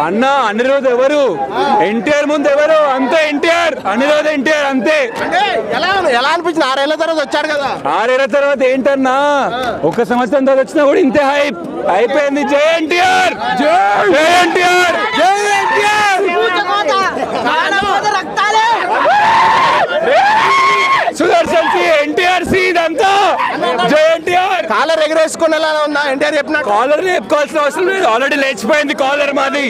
అన్న అనిరుద్ ఎవరు, ఎన్టీఆర్ ముందు ఎవరు, అంతే ఎన్టీఆర్, అనిరుద్ ఎన్టీఆర్ అంతే. అంటే ఎలా అనిపించింది? 6 ఏళ్ల తర్వాత వచ్చాడు కదా. 6 ఏళ్ల తర్వాత ఏంటన్నా, ఒక సంవత్సరం తర్వాత వచ్చినా కూడా ఇంతే హైప్ అయిపోయింది. జై ఎన్టీఆర్, జై ఎన్టీఆర్, జై ఎన్టీఆర్. సుదర్శన్ సి, ఎన్టీఆర్ సి, ఇదంతా జై ఎన్టీఆర్. కాలర్ ఎగరేసుకునేలా ఉందా ఎన్టీఆర్ చెప్పిన? కాలర్ చెప్పుకోవాల్సిన అవసరం లేదు, ఆల్రెడీ లేచిపోయింది కాలర్ మాది.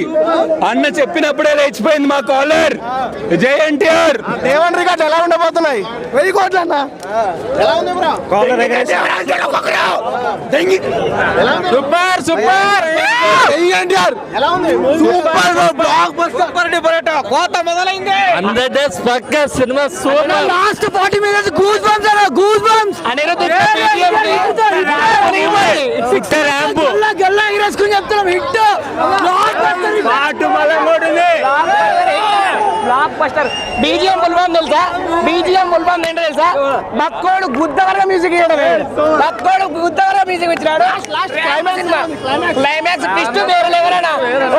అన్న చెప్పినప్పుడే లేచిపోయింది మా కాలర్. జై ఎన్టీఆర్. దేవన్ రికార్డ్ ఎలా ఉండబోతున్నాయి? 1000 కోట్లు అన్న. ఎలా ఉంది బ్రో? Caller super super. జై ఎన్టీఆర్. ఎలా ఉంది? సూపర్ బ్లాక్ బస్టర్ డిబరేట్ కోత మొదలైంది. 100 డేస్ పక్క సినిమా super. Last 40 minutes goose bumps అన్న, goose bumps. Anirudh six ramp గల్లా ఎగరేసుకుని చెప్తున్నాం. హిట్ బ్లాక్ బస్టర్ పాటు మలమోడులే. Blockbuster. బీజిఎం బుల్బామ్ తెలుసా? బీజిఎం బుల్బామ్ ఏంటో తెలుసా? బక్కోడు గుద్దవరగా మ్యూజిక్ ఇవ్వడం, బక్కోడు గుద్దవరగా మ్యూజిక్ ఇచ్చినాడు. క్లైమాక్స్ ట్విస్ట్ వేరే లెవెల్ అన్న.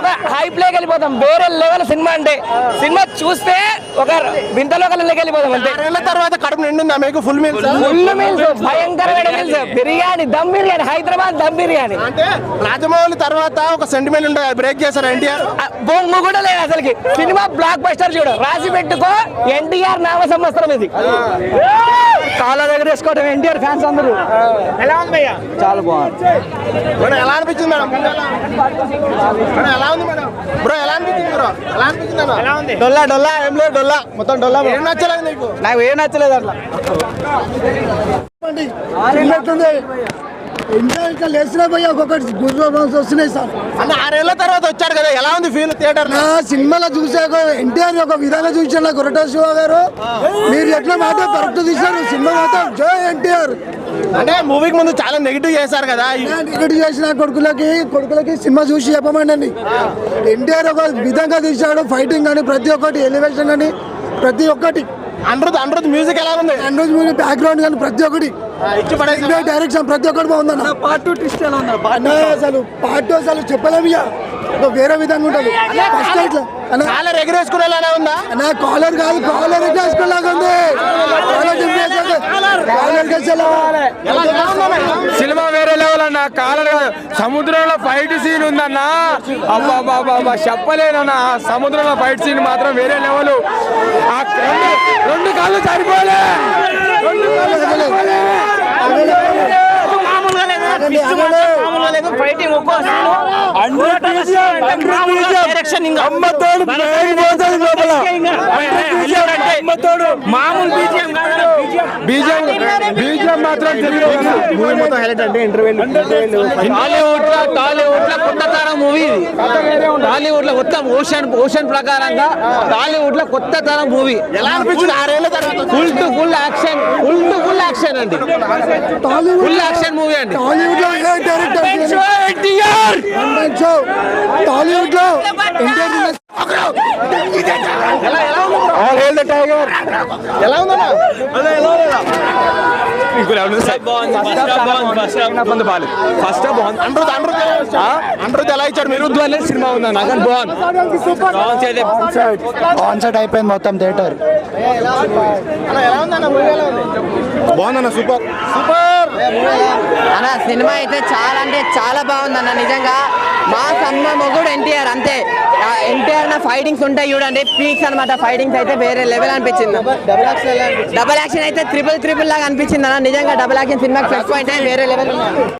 ఒక హై ప్లేకి వెళ్ళిపోతాం, వేరే లెవెల్ సినిమా. అంటే సినిమా చూస్తే ఒక వింతలో కళ్ళకి వెళ్ళిపోతాం అంతే. 6 ఏళ్ల తర్వాత కడుపు నిండుందా మీకు? ఫుల్ మీల్స్, ఫుల్ మీల్స్, భయంకరమైన మీల్స్. బిర్యానీ, దమ్ బిర్యానీ, హైదరాబాద్ దమ్ బిర్యానీ. అంటే రాజమౌళి తర్వాత ఒక సెంటిమెంట్ ఉంటుంది, బ్రేక్ చేశారు ఎన్టీఆర్. బొంగు కూడా లేదు అసలుకి. Cinema block buster. చూడు, రాసి పెట్టుకో, ఎన్టీఆర్ నామ సంవత్సరం ఇది. కాళ్ళ దగ్గర వేసుకోవడం ఎన్టీఆర్ ఫ్యాన్స్ అందరూ. ఎలా ఉంది భయ్యా? చాలా బాగుంది. మేడం ఎలా అనిపించింది మేడం? మేడం ఎలా ఉంది మేడం? బ్రో ఎలా అనిపించింది బ్రో? ఎలా అనిపించింది అన్న? ఎలా ఉంది? డొల్లా డొల్లా ఏం లేదు, డొల్లా మొత్తం డొల్లా. ఏం నచ్చలేదు నీకు? నాకు ఏం నచ్చలేదు అట్లా. ఇంకా లేచిన పోయి ఒక్కొక్కటి గుర్రబాన్స్ వస్తున్నాయి సార్. అన్న 6 ఏళ్ల తర్వాత వచ్చాడు కదా, ఎలా ఉంది ఫీల్ థియేటర్? నా సినిమాలో చూసాక ఎన్టీఆర్ ఒక విధంగా చూసాను. కొరట శివ గారు మీరు ఎట్లా మాట కరెక్ట్ తీశారు. సినిమా మాత్రం జై ఎన్టీఆర్. అంటే మూవీకి ముందు చాలా నెగిటివ్ చేశారు కదా. నెగిటివ్ చేసిన కొడుకులకి సినిమా చూసి చెప్పమండి. ఎన్టీఆర్ ఒక విధంగా తీశాడు. ఫైటింగ్ కానీ ప్రతి ఒక్కటి, ఎలివేషన్ కానీ ప్రతి ఒక్కటి. అనిరుద్ మ్యూజిక్ ఎలా ఉంది? అనిరుద్ మ్యూజిక్ బ్యాక్గ్రౌండ్ కానీ ప్రతి ఒక్కటి, డైరెక్షన్ ప్రతి ఒక్కటి బాగుందన్న. పార్ట్ 2 ట్విస్ట్ ఎలా ఉంది? అసలు పార్ట్ అసలు చెప్పలేము, వేరే విధంగా ఉంటుంది. ఫస్ట్ ఇట్లా కాలర్ ఎగరేసుకునేలానే ఉందా? నా కాలర్ కాదు, కాలర్ ఎగరేసుకునేలాగా ఉంది. సినిమా వేరే లెవెల్ అన్న. కాలర్ సముద్రంలో ఫైట్ సీన్ ఉందన్న, అబ్బా చెప్పలేనన్న. సముద్రంలో ఫైట్ సీన్ మాత్రం వేరే లెవెల్. రెండు కాళ్ళు సరిపోలే, ఫైటింగ్ మామూలు బీజిఎం మాత్రం టాలీవుడ్ లో కొత్త తరం మూవీ ఇది. టాలీవుడ్ లో మొత్తం ఓషన్ ప్రకారంగా టాలీవుడ్ లో కొత్త తరం మూవీ. ఎలా అనిపించింది 6 ఏళ్ల తర్వాత? Full to full action, full action అండి. ఫుల్ యాక్షన్ మూవీ అండి. టాలీవుడ్ లో టాలీవుడ్ లో NTR all hail the tiger. ఎలా ఉందన్న? అనిరుద్ ఎలా ఇచ్చాడు? మీరు సినిమా ఉందా? నాకు బాగుంది. కాన్సర్ట్ అయిపోయింది మొత్తం థియేటర్. ఎలా ఉందన్న? మూవీ ఎలా ఉంది? బాగుందన్న, సూపర్. అన్న సినిమా అయితే చాలా అంటే చాలా బాగుందన్న. నిజంగా మా అమ్మ మొగుడు ఎన్టీఆర్ అంతే. ఎన్టీఆర్ నా ఫైటింగ్స్ ఉంటాయి చూడండి, పీక్స్ అనమాట. ఫైటింగ్స్ అయితే వేరే లెవెల్ అనిపించింది. డబుల్ యాక్షన్ అయితే ట్రిపుల్ లాగా అనిపించింది అన్న. నిజంగా డబుల్ యాక్షన్ సినిమాకి ప్లస్ పాయింట్ వేరే లెవెల్.